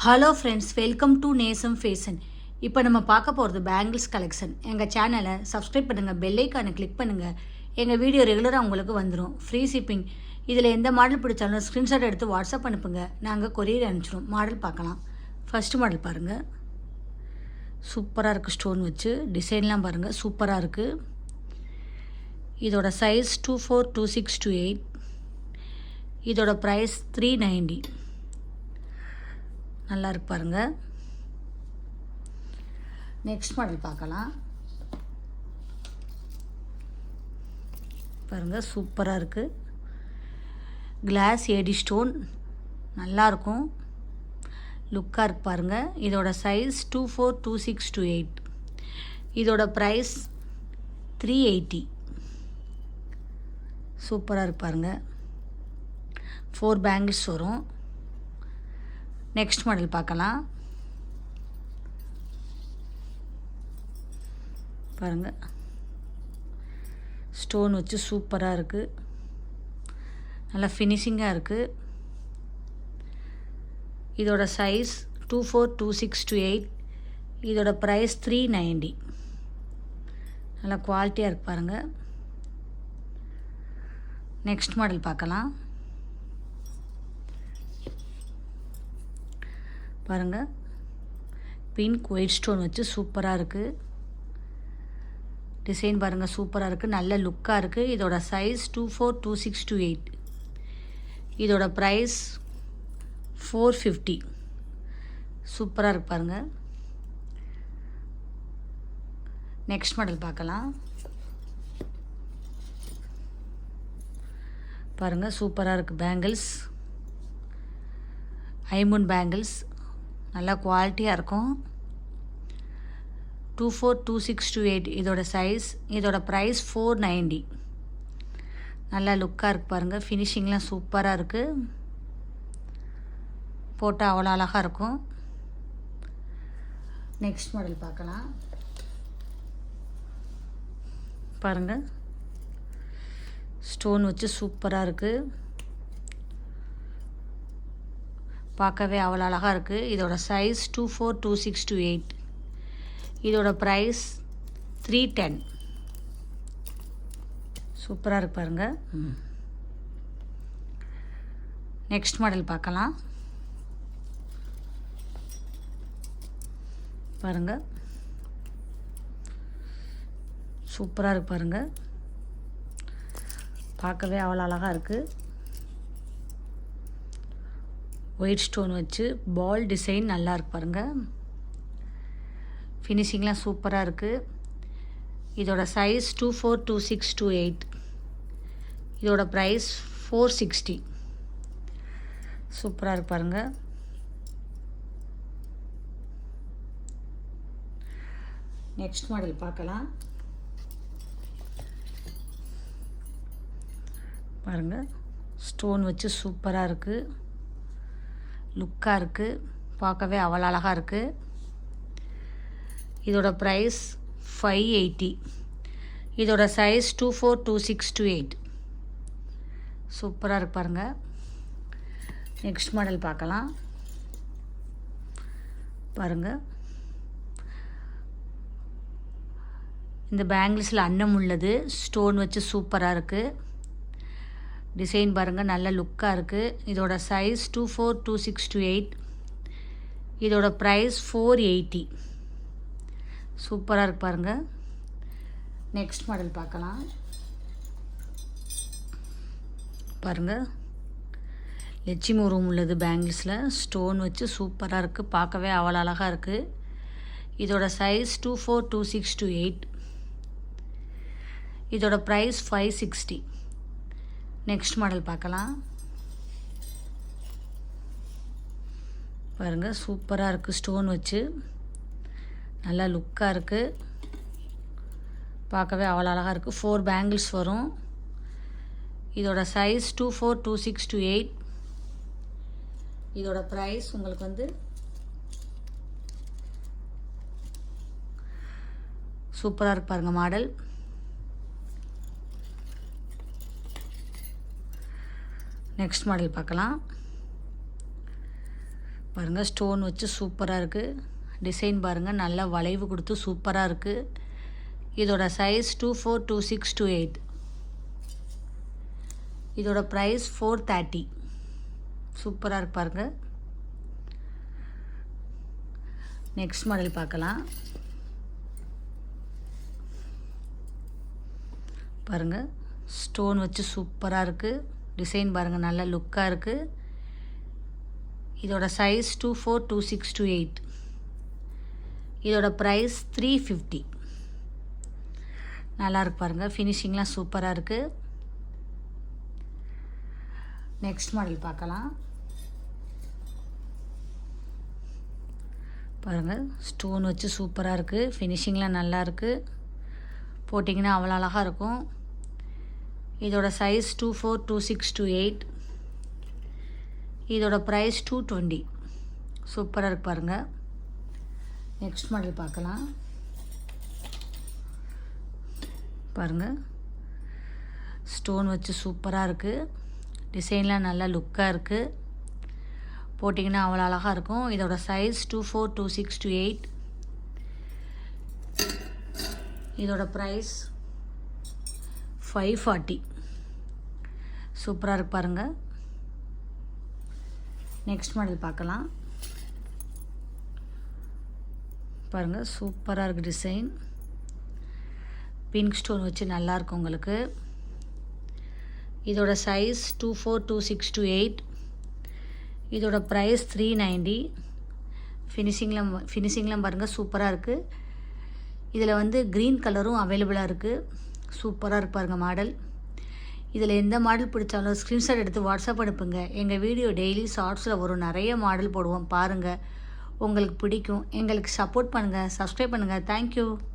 Hello friends, welcome to நேசம் fashion. இப்போ நம்ம பார்க்க போகிறது பேங்கிள்ஸ் கலெக்ஷன். எங்கள் சேனலை சப்ஸ்கிரைப் பண்ணுங்கள், பெல் ஐக்கானை கிளிக் பண்ணுங்கள். எங்கள் வீடியோ ரெகுலராக உங்களுக்கு வந்துடும். Free shipping. இதில் எந்த மாடல் பிடிச்சாலும் ஸ்க்ரீன்ஷாட் எடுத்து வாட்ஸ்அப் அனுப்புங்க, நாங்கள் கொரியர் அனுப்பிச்சிடும். மாடல் பார்க்கலாம். ஃபஸ்ட்டு மாடல் பாருங்கள், சூப்பராக இருக்குது. ஸ்டோன் வச்சு டிசைன்லாம் பாருங்கள், சூப்பராக இருக்குது. இதோட சைஸ் 24, 26, 28. இதோட ப்ரைஸ் 390. நல்லா இருக்கு பாருங்கள். நெக்ஸ்ட் மாடல் பார்க்கலாம். பாருங்கள், சூப்பராக இருக்குது. கிளாஸ் ஏடி ஸ்டோன் நல்லாயிருக்கும், லுக்காக இருக்கு பாருங்கள். இதோட சைஸ் 24, 26, 28. இதோட ப்ரைஸ் 380. சூப்பராக இருக்கு பாருங்கள். 4 பேங்கிள்ஸ் வரும். நெக்ஸ்ட் மாடல் பார்க்கலாம். பாருங்கள், ஸ்டோன் வச்சு சூப்பராக இருக்குது, நல்லா ஃபினிஷிங்காக இருக்குது. இதோட சைஸ் 24, 26, 28. இதோட ப்ரைஸ் 390. நல்லா குவாலிட்டியாக இருக்குது பாருங்கள். நெக்ஸ்ட் மாடல் பார்க்கலாம். பாருங்கள், பிங்க் ஒயிட் ஸ்டோன் வச்சு சூப்பராக இருக்குது. டிசைன் பாருங்கள், சூப்பராக இருக்குது, நல்ல லுக்காக இருக்குது. இதோட சைஸ் 24, 26, 28. இதோட ப்ரைஸ் 450. சூப்பராக இருக்குது பாருங்கள். நெக்ஸ்ட் மாடல் பார்க்கலாம். பாருங்கள், சூப்பராக இருக்குது. பேங்கிள்ஸ், ஐமூன் பேங்கிள்ஸ் நல்லா குவாலிட்டியாக இருக்கும். 24, 26, 28. இதோட சைஸ். இதோட ப்ரைஸ் 490. நல்லா லுக்காக இருக்குது பாருங்கள். ஃபினிஷிங்லாம் சூப்பராக இருக்குது, போட்டால் அவ்வளோ அழகாக இருக்கும். நெக்ஸ்ட் மாடல் பார்க்கலாம். பாருங்கள், ஸ்டோன் வச்சு சூப்பராக இருக்குது, பார்க்கவே அவ்வளோ அழகாக இருக்குது. இதோட சைஸ் 24, 26, 28. இதோட ப்ரைஸ் 310. சூப்பராக இருக்கு பாருங்கள். நெக்ஸ்ட் மாடல் பார்க்கலாம். பாருங்கள், சூப்பராக இருக்கு பாருங்கள், பார்க்கவே அவ்வளோ அழகாக இருக்குது. ஒயிட் ஸ்டோன் வச்சு பால் டிசைன் நல்லா இருக்கு பாருங்கள். ஃபினிஷிங்லாம் சூப்பராக இருக்குது. இதோட சைஸ் 24, 26, 28. இதோட ப்ரைஸ் 460. சூப்பராக இருக்கு பாருங்கள். நெக்ஸ்ட் மாடல் பார்க்கலாம். பாருங்கள், ஸ்டோன் வச்சு சூப்பராக இருக்குது, லுக்காக இருக்குது, பார்க்கவே அவ்வளோ அழகாக இருக்குது. இதோட ப்ரைஸ் 580. இதோட சைஸ் 24, 26, 28. சூப்பராக இருக்கு பாருங்கள். நெக்ஸ்ட் மாடல் பார்க்கலாம். பாருங்கள், இந்த பேங்கிள்ஸில் அன்னம் உள்ளது, ஸ்டோன் வச்சு சூப்பராக இருக்குது. டிசைன் பாருங்கள், நல்ல லுக்காக இருக்குது. இதோட சைஸ் 24, 26, 28. இதோட ப்ரைஸ் 480. சூப்பராக இருக்கு பாருங்கள். நெக்ஸ்ட் மாடல் பார்க்கலாம். பாருங்கள், லட்சுமி உருவம் உள்ளது பேங்கிள்ஸில், ஸ்டோன் வச்சு சூப்பராக இருக்குது, பார்க்கவே அவ்வளோ அழகாக இருக்குது. இதோட சைஸ் 24, 26, 28. இதோட ப்ரைஸ் 560. நெக்ஸ்ட் மாடல் பார்க்கலாம். பாருங்கள், சூப்பராக இருக்குது. ஸ்டோன் வச்சு நல்லா லுக்காக இருக்குது, பார்க்கவே அவ்வளோ அழகாக இருக்குது. 4 பேங்கிள்ஸ் வரும். இதோட சைஸ் 24, 26, 28. இதோட ப்ரைஸ் உங்களுக்கு வந்து சூப்பராக இருக்கு பாருங்கள் மாடல். நெக்ஸ்ட் மாடல் பார்க்கலாம். பாருங்கள் ஸ்டோன் வச்சு சூப்பராக இருக்குது. டிசைன் பாருங்கள், நல்லா வளைவு கொடுத்து சூப்பராக இருக்குது. இதோட சைஸ் 24, 26, 28. இதோட ப்ரைஸ் 430. சூப்பராக இருக்கு பாருங்கள். நெக்ஸ்ட் மாடல் பார்க்கலாம். பாருங்கள் ஸ்டோன் வச்சு சூப்பராக இருக்குது. டிசைன் பாருங்கள், நல்ல லுக்காக இருக்குது. இதோட சைஸ் 24, 26, 28. இதோட ப்ரைஸ் 350. நல்லா இருக்கு பாருங்கள், ஃபினிஷிங்லாம் சூப்பராக இருக்குது. நெக்ஸ்ட் மாடல் பார்க்கலாம். பாருங்கள் ஸ்டோன் வச்சு சூப்பராக இருக்குது. ஃபினிஷிங்லாம் நல்லா இருக்குது. போட்டிங்கன்னா அவ்வளோ அழகாக இருக்கும். இதோட சைஸ் 24, 26, 28. இதோட ப்ரைஸ் 220. சூப்பராக இருக்கு பாருங்கள். நெக்ஸ்ட் மாடல் பார்க்கலாம். பாருங்கள் ஸ்டோன் வச்சு சூப்பராக இருக்குது. டிசைன்லாம் நல்லா லுக்காக இருக்குது. போட்டிங்கன்னா அவ்வளோ அழகாக இருக்கும். இதோட சைஸ் 24, 26, 28. இதோட ப்ரைஸ் 540. சூப்பராக இருக்கு பாருங்கள். நெக்ஸ்ட் மாடல் பார்க்கலாம். பாருங்கள் சூப்பராக இருக்குது டிசைன். பிங்க் ஸ்டோன் வச்சு நல்லாயிருக்கும் உங்களுக்கு. இதோட சைஸ் 24, 26, 28. இதோட ப்ரைஸ் 390. ஃபினிஷிங்லாம் பாருங்கள் சூப்பராக இருக்குது. இதில் வந்து க்ரீன் கலரும் அவைலபிளாக இருக்குது. சூப்பராக இருக்கு பாருங்கள் மாடல். இதில் எந்த மாடல் பிடிச்சாலும் ஸ்க்ரீன்ஷாட் எடுத்து வாட்ஸ்அப் அனுப்புங்க. எங்கள் வீடியோ டெய்லி ஷார்ட்ஸில் வரும், நிறைய மாடல் போடுவோம் பாருங்கள். உங்களுக்கு பிடிக்கும். எங்களுக்கு சப்போர்ட் பண்ணுங்கள், சப்ஸ்கிரைப் பண்ணுங்கள். தேங்க்யூ.